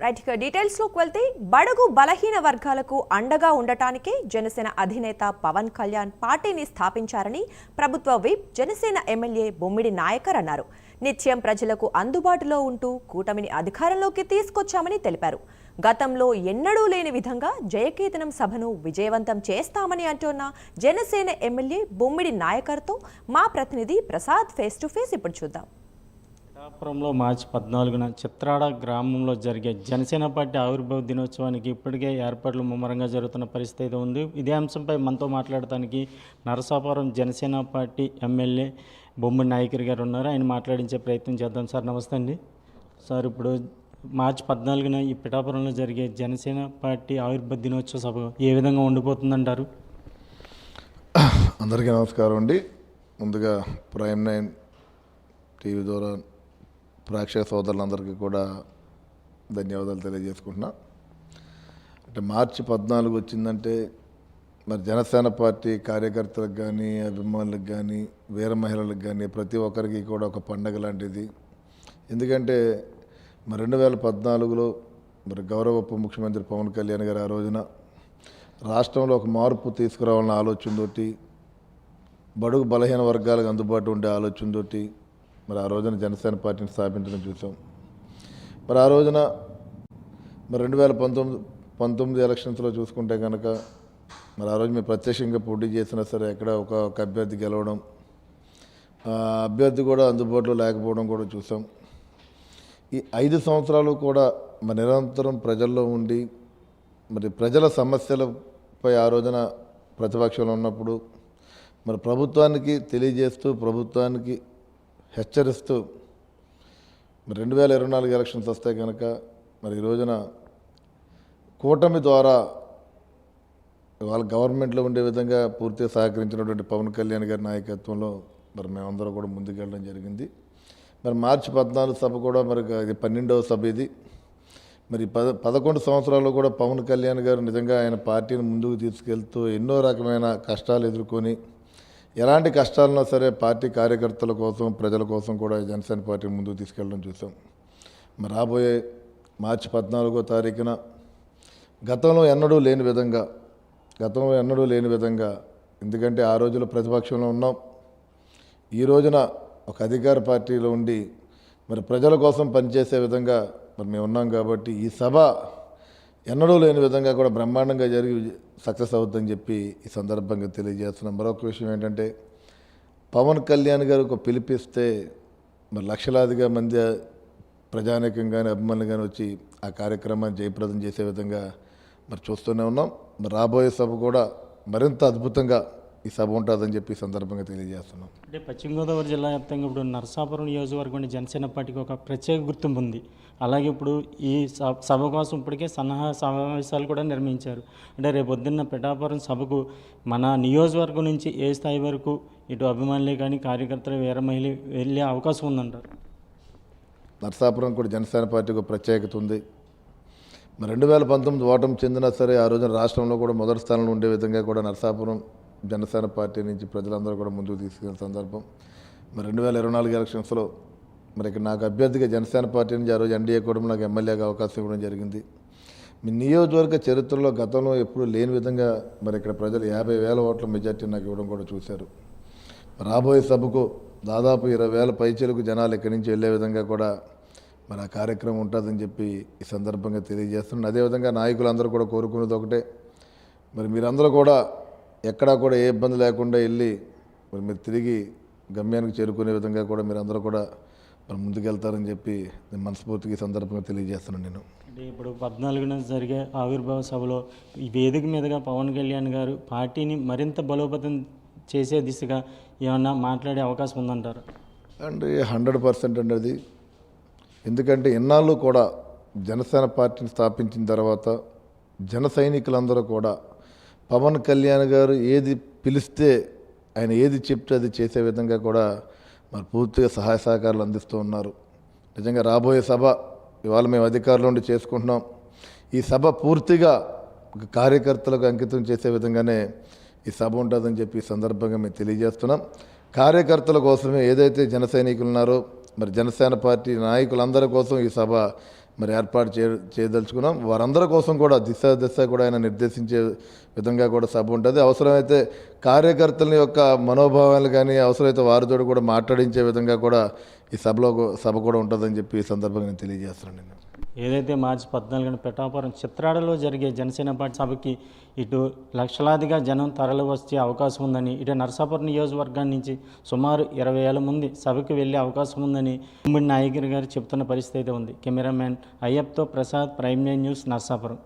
Right ఇక details లోకి వెళ్తే బడుగు బలహీన వర్గాలకు అండగా ఉండటానికే జనసేన అధినేత పవన్ కళ్యాణ్ పార్టీని స్థాపించారని ప్రభుత్వ విప్ జనసేన ఎమ్మెల్యే బొమ్మిడి నాయకర్ అన్నారు. నిత్యం ప్రజలకు అందుబాటులో ఉంటూ కూటమిని అధికారంలోకి తీసుకొచ్చామని తెలిపారు. గతంలో ఎన్నడూ లేని విధంగా జయకేతనం సభను విజయవంతం చేస్తామని అంటున్న జనసేన ఎమ్మెల్యే బొమ్మిడి నాయకర్తో మా ప్రతినిధి ప్రసాద్ ఫేస్ టు ఫేస్ ఇప్పుడు చూద్దాం. పిఠాపురంలో మార్చి 14న చిత్రాడ గ్రామంలో జరిగే జనసేన పార్టీ ఆవిర్భావ దినోత్సవానికి ఇప్పటికే ఏర్పాట్లు ముమ్మరంగా జరుగుతున్న పరిస్థితి ఉంది. ఇదే అంశంపై మనతో మాట్లాడటానికి నరసాపురం జనసేన పార్టీ ఎమ్మెల్యే బొమ్మిడి నాయకర్ గారు ఉన్నారు. ఆయన మాట్లాడించే ప్రయత్నం చేద్దాం. సార్ నమస్తే అండి. సార్ ఇప్పుడు మార్చి 14న ఈ పిఠాపురంలో జరిగే జనసేన పార్టీ ఆవిర్భావ దినోత్సవ సభ ఏ విధంగా ఉండిపోతుందంటారు? అందరికీ నమస్కారం అండి. ముందుగా ప్రైమ్ 9 టీవీ ద్వారా ప్రేక్షక సోదరులందరికీ కూడా ధన్యవాదాలు తెలియజేసుకుంటున్నా. అంటే మార్చి 14 వచ్చిందంటే మరి జనసేన పార్టీ కార్యకర్తలకు కానీ అభిమానులకు కానీ వీర మహిళలకు కానీ ప్రతి ఒక్కరికి కూడా ఒక పండగ లాంటిది. ఎందుకంటే మరి 2014లో మరి గౌరవ ఉప ముఖ్యమంత్రి పవన్ కళ్యాణ్ గారు ఆ రోజున రాష్ట్రంలో ఒక మార్పు తీసుకురావాలన్న ఆలోచనతోటి బడుగు బలహీన వర్గాలకు అందుబాటు ఉండే ఆలోచనతోటి మరి ఆ రోజున జనసేన పార్టీని స్థాపించడం చూసాం. మరి ఆ రోజున మరి 2019 ఎలక్షన్స్లో చూసుకుంటే కనుక మరి ఆ రోజు మేము ప్రత్యక్షంగా పోటీ చేసినా సరే ఎక్కడ ఒక అభ్యర్థి గెలవడం, అభ్యర్థి కూడా అందుబాటులో లేకపోవడం కూడా చూసాం. ఈ 5 సంవత్సరాలు కూడా మరి నిరంతరం ప్రజల్లో ఉండి మరి ప్రజల సమస్యలపై ఆ రోజున ప్రతిపక్షంలో ఉన్నప్పుడు మరి ప్రభుత్వానికి తెలియజేస్తూ ప్రభుత్వానికి హెచ్చరిస్తూ మరి 2024 ఎలక్షన్స్ వస్తే కనుక మరి ఈ రోజున కూటమి ద్వారా వాళ్ళ గవర్నమెంట్లో ఉండే విధంగా పూర్తిగా సహకరించినటువంటి పవన్ కళ్యాణ్ గారి నాయకత్వంలో మరి మేమందరం కూడా ముందుకెళ్ళడం జరిగింది. మరి మార్చి 14 సభ కూడా మరి ఇది 12వ సభ. ఇది మరి 11 సంవత్సరాల్లో కూడా పవన్ కళ్యాణ్ గారు నిజంగా ఆయన పార్టీని ముందుకు తీసుకెళ్తూ ఎన్నో రకమైన కష్టాలు ఎదుర్కొని ఎలాంటి కష్టాలన్నా సరే పార్టీ కార్యకర్తల కోసం ప్రజల కోసం కూడా జనసేన పార్టీ ముందుకు తీసుకెళ్ళడం చూసాం. మరి రాబోయే మార్చి 14వ తారీఖున గతంలో ఎన్నడూ లేని విధంగా ఎందుకంటే ఆ రోజుల్లో ప్రతిపక్షంలో ఉన్నాం, ఈ రోజున ఒక అధికార పార్టీలో ఉండి మరి ప్రజల కోసం పనిచేసే విధంగా మరి మేము ఉన్నాం. కాబట్టి ఈ సభ ఎన్నడూ లేని విధంగా కూడా బ్రహ్మాండంగా జరిగి సక్సెస్ అవుతుందని చెప్పి ఈ సందర్భంగా తెలియజేస్తున్నాం. మరొక విషయం ఏంటంటే పవన్ కళ్యాణ్ గారు ఒక పిలిపిస్తే మరి లక్షలాదిగా మంది ప్రజానీకం కానీ అభిమానులు కానీ వచ్చి ఆ కార్యక్రమాన్ని జయప్రదం చేసే విధంగా మరి చూస్తూనే ఉన్నాం. మరి రాబోయే సభ కూడా మరింత అద్భుతంగా ఈ సభ ఉంటుందని చెప్పి ఈ సందర్భంగా తెలియజేస్తున్నాం. అంటే పశ్చిమ గోదావరి జిల్లా వ్యాప్తంగా ఇప్పుడు నరసాపురం నియోజకవర్గం జనసేన పార్టీకి ఒక ప్రత్యేక గుర్తింపు ఉంది. అలాగే ఇప్పుడు ఈ సభ కోసం ఇప్పటికే సన్నాహ సమావేశాలు కూడా నిర్వహించారు. అంటే రేపొద్దున్న పిఠాపురం సభకు మన నియోజకవర్గం నుంచి ఏ స్థాయి వరకు ఇటు అభిమానులే కానీ కార్యకర్తలు వీర మహిళలు వెళ్ళే అవకాశం ఉందంటారు? నరసాపురం కూడా జనసేన పార్టీకి ప్రత్యేకత ఉంది. మరి 2019 ఓటమి చెందినా సరే ఆ రోజున రాష్ట్రంలో కూడా మొదటి స్థానంలో ఉండే విధంగా కూడా నరసాపురం జనసేన పార్టీ నుంచి ప్రజలందరూ కూడా ముందుకు తీసుకెళ్ళిన సందర్భం. మరి 2024 ఎలక్షన్స్లో మరి ఇక్కడ నాకు అభ్యర్థిగా జనసేన పార్టీ నుంచి ఆ రోజు ఎన్డీఏ కూడా నాకు ఎమ్మెల్యేగా అవకాశం ఇవ్వడం జరిగింది. మీ నియోజకవర్గ చరిత్రలో గతంలో ఎప్పుడు లేని విధంగా మరి ఇక్కడ ప్రజలు 50,000 ఓట్ల మెజార్టీ నాకు ఇవ్వడం కూడా చూశారు. రాబోయే సభకు దాదాపు 20,000 పైచలకు జనాలు ఇక్కడి నుంచి వెళ్ళే విధంగా కూడా మరి ఆ కార్యక్రమం ఉంటుందని చెప్పి ఈ సందర్భంగా తెలియజేస్తున్నాను. అదేవిధంగా నాయకులందరూ కూడా కోరుకునేది ఒకటే, మరి మీరందరూ కూడా ఎక్కడా కూడా ఏ ఇబ్బంది లేకుండా వెళ్ళి మరి మీరు తిరిగి గమ్యానికి చేరుకునే విధంగా కూడా మీరందరూ కూడా మరి ముందుకెళ్తారని చెప్పి నేను మనస్ఫూర్తిగా ఈ సందర్భంగా తెలియజేస్తున్నాను. నేను అంటే ఇప్పుడు 14న జరిగే ఆవిర్భావ సభలో ఈ వేదిక మీదుగా పవన్ కళ్యాణ్ గారు పార్టీని మరింత బలోపేతం చేసే దిశగా ఏమన్నా మాట్లాడే అవకాశం ఉందంటారు? అంటే 100% అండి అది. ఎందుకంటే ఎన్నాళ్ళు కూడా జనసేన పార్టీని స్థాపించిన తర్వాత జన సైనికులందరూ కూడా పవన్ కళ్యాణ్ గారు ఏది పిలిస్తే ఆయన ఏది చెప్తే అది చేసే విధంగా కూడా మరి పూర్తిగా సహాయ సహకారాలు అందిస్తూ ఉన్నారు. నిజంగా రాబోయే సభ ఇవాళ మేము అధికారంలో ఉండి చేసుకుంటున్నాం. ఈ సభ పూర్తిగా కార్యకర్తలకు అంకితం చేసే విధంగానే ఈ సభ ఉంటుందని చెప్పి ఈ సందర్భంగా మేము తెలియజేస్తున్నాం. కార్యకర్తల కోసమే ఏదైతే జన సైనికులు ఉన్నారో మరి జనసేన పార్టీ నాయకులందరి కోసం ఈ సభ మరి ఏర్పాటు చేయదలుచుకున్నాం. వారందరి కోసం కూడా దిశ కూడా ఆయన నిర్దేశించే విధంగా కూడా సభ ఉంటుంది. అవసరమైతే కార్యకర్తల యొక్క మనోభావాలు కానీ అవసరమైతే వారితో కూడా మాట్లాడించే విధంగా కూడా ఈ సభ కూడా ఉంటుందని చెప్పి ఈ సందర్భంగా నేను తెలియజేస్తున్నాను. ఏదైతే మార్చి 14న పిఠాపురం చిత్రాడలో జరిగే జనసేన పార్టీ సభకి ఇటు లక్షలాదిగా జనం తరలి వచ్చే అవకాశం ఉందని, ఇటు నరసాపురం నియోజకవర్గాన్ని నుంచి సుమారు 20,000 మంది సభకు వెళ్ళే అవకాశం ఉందని బొమ్మిడి నాయకర్ గారు చెప్తున్న పరిస్థితి అయితే ఉంది. కెమెరామ్యాన్ అయ్యప్తో ప్రసాద్, ప్రైమ్ న్యూస్, నరసాపురం.